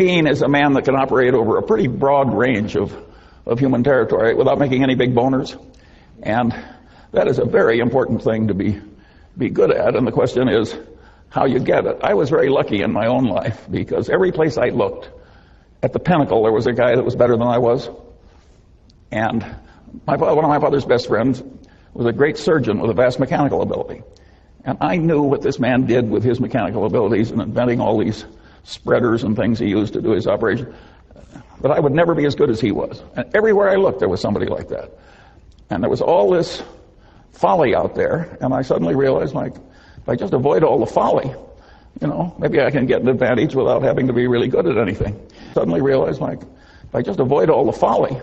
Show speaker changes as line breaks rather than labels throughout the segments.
Being is a man that can operate over a pretty broad range of human territory without making any big boners. And that is a very important thing to be good at. And the question is how you get it. I was very lucky in my own life because every place I looked, at the pinnacle, there was a guy that was better than I was. And one of my father's best friends was a great surgeon with a vast mechanical ability. And I knew what this man did with his mechanical abilities and inventing all these spreaders and things he used to do his operation. But I would never be as good as he was. And everywhere I looked, there was somebody like that. And there was all this folly out there. And I suddenly realized, like, if I just avoid all the folly, maybe I can get an advantage without having to be really good at anything. Suddenly realized, like, if I just avoid all the folly,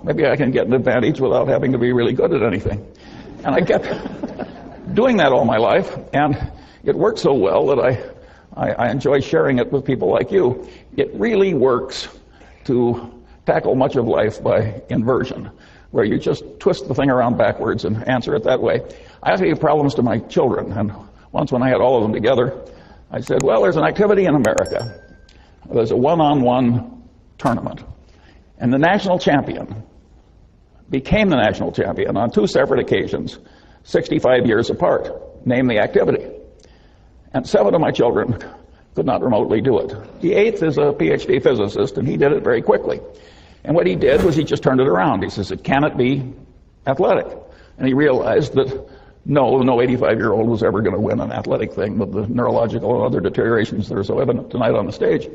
maybe I can get an advantage without having to be really good at anything. And I kept doing that all my life, and it worked so well that I enjoy sharing it with people like you. It really works to tackle much of life by inversion, where you just twist the thing around backwards and answer it that way. I have to give problems to my children, and once when I had all of them together, I said, well, there's an activity in America. There's a one-on-one tournament. And the national champion became the national champion on 2 separate occasions, 65 years apart. Name the activity. And 7 of my children could not remotely do it. The 8th is a PhD physicist, and he did it very quickly. And what he did was he just turned it around. He says, can it be athletic? And he realized that no 85-year-old was ever going to win an athletic thing with the neurological and other deteriorations that are so evident tonight on the stage.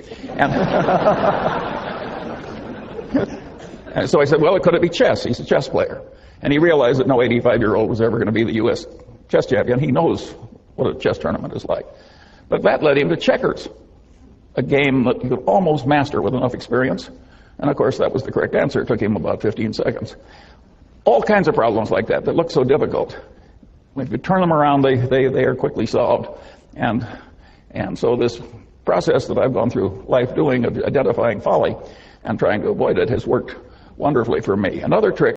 And so I said, well, could it be chess? He's a chess player. And he realized that no 85-year-old was ever going to be the U.S. chess champion. He knows what a chess tournament is like. But that led him to checkers, a game that you could almost master with enough experience. And of course, that was the correct answer. It took him about 15 seconds. All kinds of problems like that look so difficult. If you turn them around, they are quickly solved. And so this process that I've gone through life doing, of identifying folly and trying to avoid it, has worked wonderfully for me. Another trick